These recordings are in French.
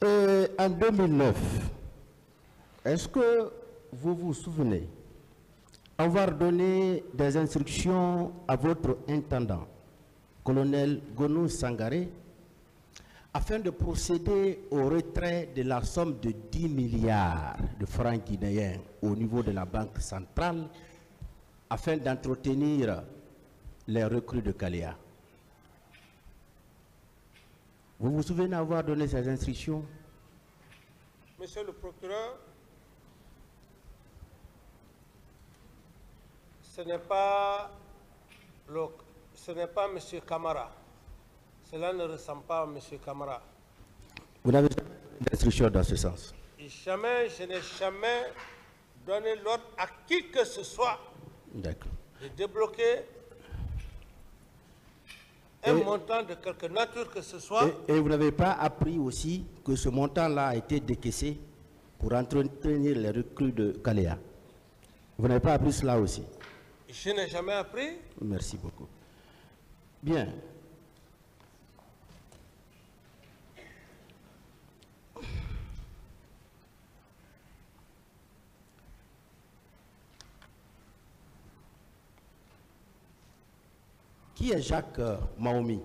En 2009, est-ce que vous vous souvenez avoir donné des instructions à votre intendant, colonel Gonou Sangaré, afin de procéder au retrait de la somme de 10 milliards de francs guinéens au niveau de la Banque centrale, afin d'entretenir les recrues de Kalea? Vous vous souvenez avoir donné ces instructions? Monsieur le procureur, ce n'est pas M. Camara. Cela ne ressemble pas à M. Camara. Vous n'avez jamais donné d'instructions dans ce sens? Je n'ai jamais donné l'ordre à qui que ce soit de débloquer un montant de quelque nature que ce soit. Et vous n'avez pas appris aussi que ce montant-là a été décaissé pour entretenir les recrues de Kalea? Vous n'avez pas appris cela aussi? Je n'ai jamais appris. Merci beaucoup. Bien. Qui est Jacques Mahomi?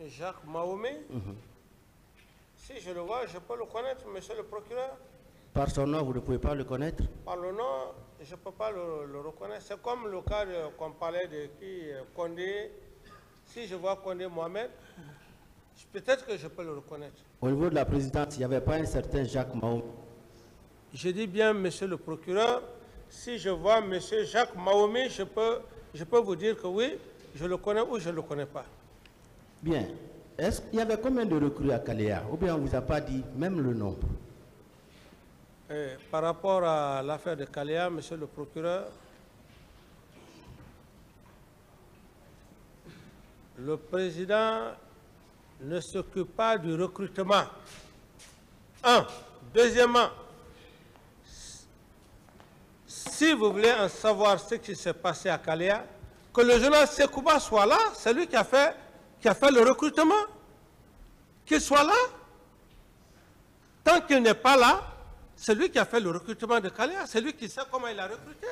Jacques Mahomi? Si je le vois, je peux le connaître, monsieur le procureur. Par son nom, vous ne pouvez pas le connaître? Par le nom, je ne peux pas le reconnaître. C'est comme le cas qu'on parlait de Condé. Si je vois Condé Mohamed, peut-être que je peux le reconnaître. Au niveau de la présidence, il n'y avait pas un certain Jacques Mahomi? Je dis bien, monsieur le procureur, si je vois monsieur Jacques Mahomi, je peux vous dire que oui, je le connais ou je ne le connais pas. Bien. Il y avait combien de recrues à Kalea? Ou bien on ne vous a pas dit même le nombre? Par rapport à l'affaire de Kalea, monsieur le procureur, le président ne s'occupe pas du recrutement. Un. Deuxièmement, si vous voulez en savoir ce qui s'est passé à Kalea, que le journal Sekouba soit là, c'est lui qui a fait le recrutement. Qu'il soit là. Tant qu'il n'est pas là, c'est lui qui a fait le recrutement de Kalea, c'est lui qui sait comment il a recruté.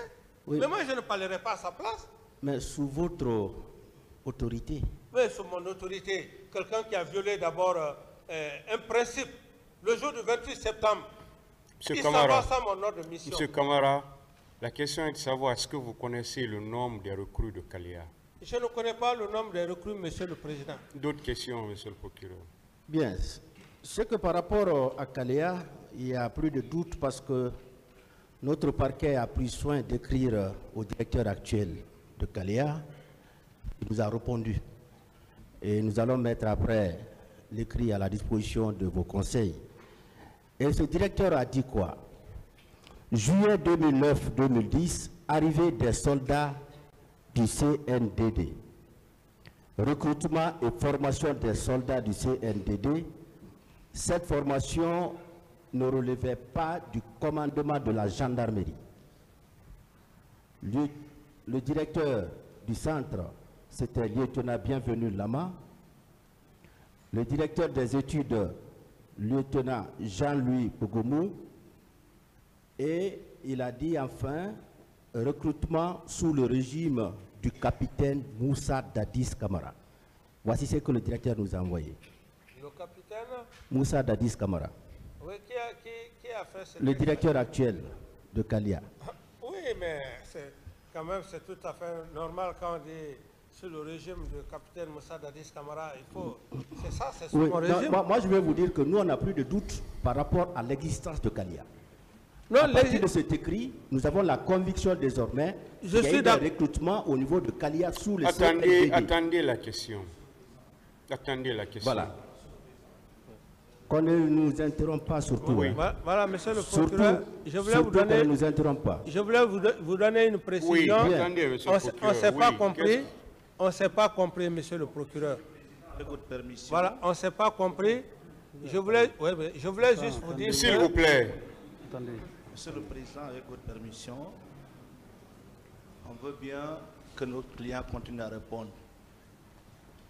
Oui. Mais moi, je ne parlerai pas à sa place. Mais sous votre autorité? Oui, sous mon autorité. Quelqu'un qui a violé d'abord un principe. Le jour du 28 septembre, il s'en va sans mon ordre de mission. Monsieur Camara, la question est de savoir, est-ce que vous connaissez le nombre des recrues de Kalea? Je ne connais pas le nombre des recrues, monsieur le président. D'autres questions, monsieur le procureur? Bien. C'est que par rapport à Kalea, il n'y a plus de doute parce que notre parquet a pris soin d'écrire au directeur actuel de Kalea. Il nous a répondu. Et nous allons mettre après l'écrit à la disposition de vos conseils. Et ce directeur a dit quoi? Juillet 2009-2010, arrivée des soldats du CNDD. Recrutement et formation des soldats du CNDD. Cette formation ne relevait pas du commandement de la gendarmerie. Le directeur du centre, c'était lieutenant Bienvenu Lama. Le directeur des études, lieutenant Jean-Louis Pogomou. Et il a dit enfin, recrutement sous le régime du capitaine Moussa Dadis Kamara. Voici ce que le directeur nous a envoyé. Le capitaine Moussa Dadis Kamara. Oui, qui a fait ce le directeur actuel de Kalea. Oui, mais quand même, c'est tout à fait normal quand on dit sur le régime du capitaine Moussa Dadis Kamara, il faut... C'est ça, c'est son régime. Moi, je vais vous dire que nous, on n'a plus de doute par rapport à l'existence de Kalea. À partir de cet écrit, nous avons la conviction désormais qu'il y a eu des recrutements au niveau de Kalea sous les CNDD. Attendez la question. Attendez la question. Voilà. Qu'on ne nous interrompt pas surtout. Oui. Hein. Voilà, monsieur le procureur, je voulais vous donner... qu'on ne nous interrompt pas. Je voulais vous donner une précision. Oui, attendez, monsieur le procureur. On ne s'est pas compris. On ne s'est pas compris, monsieur le procureur. Avec votre permission. Voilà, on ne s'est pas compris. Je voulais juste vous dire... S'il vous plaît. Attendez. Monsieur le Président, avec votre permission, on veut bien que notre client continue à répondre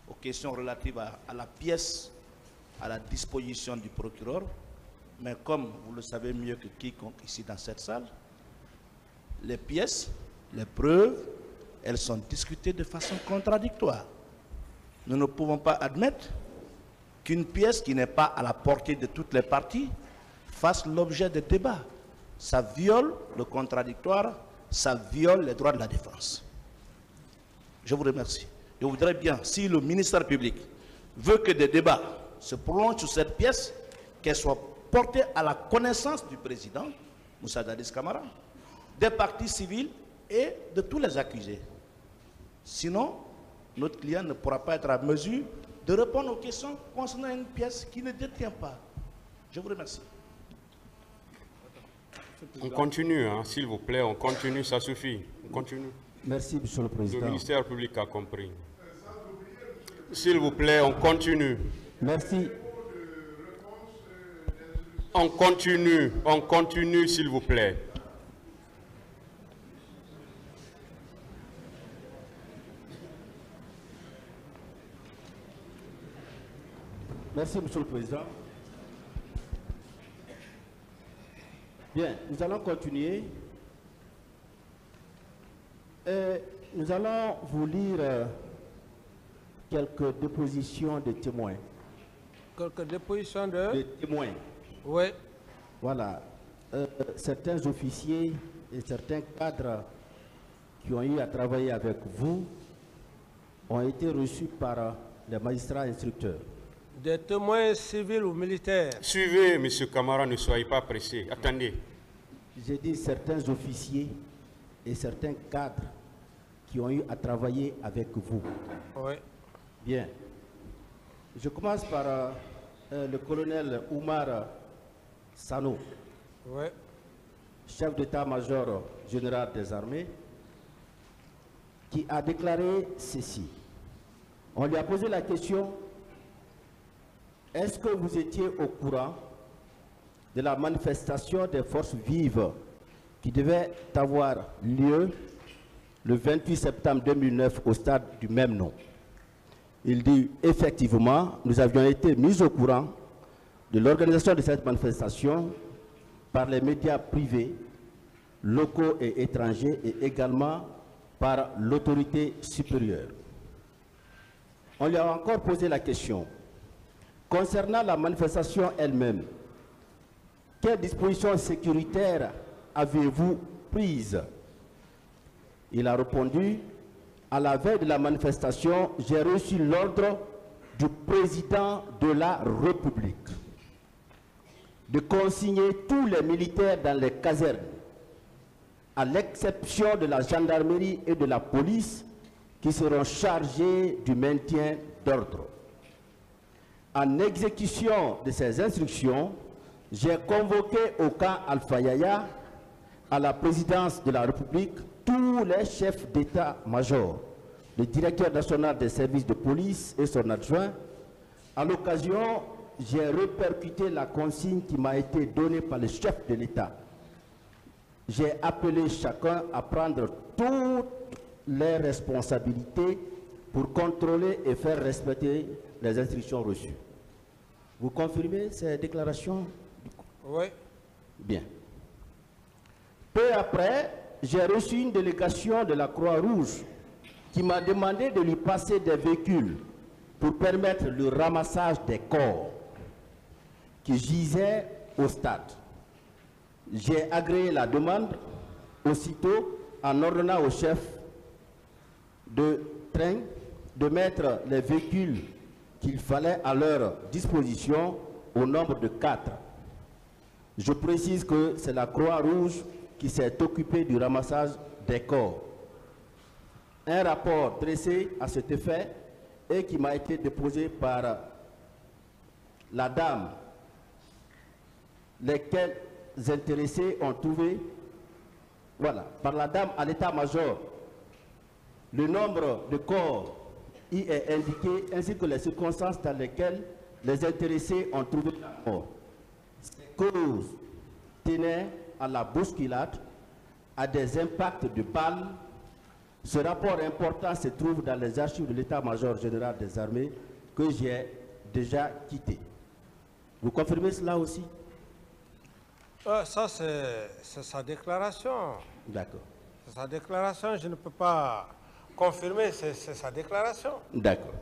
aux questions relatives à la pièce à la disposition du procureur. Mais comme vous le savez mieux que quiconque ici dans cette salle, les pièces, les preuves, elles sont discutées de façon contradictoire. Nous ne pouvons pas admettre qu'une pièce qui n'est pas à la portée de toutes les parties fasse l'objet de débats. Ça viole le contradictoire, ça viole les droits de la défense. Je vous remercie. Je voudrais bien, si le ministère public veut que des débats se prolongent sur cette pièce, qu'elle soit portée à la connaissance du président, Moussa Dadis Camara, des parties civiles et de tous les accusés. Sinon, notre client ne pourra pas être à mesure de répondre aux questions concernant une pièce qui ne détient pas. Je vous remercie. On continue, hein, s'il vous plaît, on continue, ça suffit. On continue. Merci, Monsieur le Président. Le ministère public a compris. S'il vous plaît, on continue. Merci. On continue, s'il vous plaît. Merci, Monsieur le Président. Bien, nous allons continuer. Nous allons vous lire quelques dépositions de témoins. Quelques dépositions de... De témoins. Oui. Voilà. Certains officiers et certains cadres qui ont eu à travailler avec vous ont été reçus par les magistrats instructeurs. Des témoins civils ou militaires. Suivez, M. Camara, ne soyez pas pressé. Attendez. J'ai dit certains officiers et certains cadres qui ont eu à travailler avec vous. Oui. Bien. Je commence par le colonel Oumar Sano, Oui. chef d'état-major général des armées, qui a déclaré ceci. On lui a posé la question: est-ce que vous étiez au courant de la manifestation des forces vives qui devait avoir lieu le 28 septembre 2009 au stade du même nom? Il dit: effectivement, nous avions été mis au courant de l'organisation de cette manifestation par les médias privés, locaux et étrangers, et également par l'autorité supérieure. On lui a encore posé la question: concernant la manifestation elle-même, quelles dispositions sécuritaires avez-vous prises? Il a répondu: à la veille de la manifestation, j'ai reçu l'ordre du président de la République de consigner tous les militaires dans les casernes, à l'exception de la gendarmerie et de la police, qui seront chargés du maintien d'ordre. En exécution de ces instructions, j'ai convoqué au camp Alpha Yaya, à la présidence de la République, tous les chefs d'état-major, le directeur national des services de police et son adjoint. À l'occasion, j'ai répercuté la consigne qui m'a été donnée par le chef de l'État. J'ai appelé chacun à prendre toutes les responsabilités pour contrôler et faire respecter les instructions reçues. Vous confirmez ces déclarations? Oui. Bien. Peu après, j'ai reçu une délégation de la Croix-Rouge qui m'a demandé de lui passer des véhicules pour permettre le ramassage des corps qui gisaient au stade. J'ai agréé la demande aussitôt en ordonnant au chef de train de mettre les véhicules qu'il fallait à leur disposition au nombre de 4. Je précise que c'est la Croix-Rouge qui s'est occupée du ramassage des corps. Un rapport dressé à cet effet et qui m'a été déposé par la dame, lesquels intéressés ont trouvé, voilà, par la dame à l'état-major, le nombre de corps y est indiqué, ainsi que les circonstances dans lesquelles les intéressés ont trouvé la mort. Ces causes tenaient à la bousculade, à des impacts de balles. Ce rapport important se trouve dans les archives de l'état-major général des armées que j'ai déjà quitté. Vous confirmez cela aussi? Ça, c'est sa déclaration. D'accord. C'est sa déclaration, je ne peux pas confirmer, c'est sa déclaration. D'accord.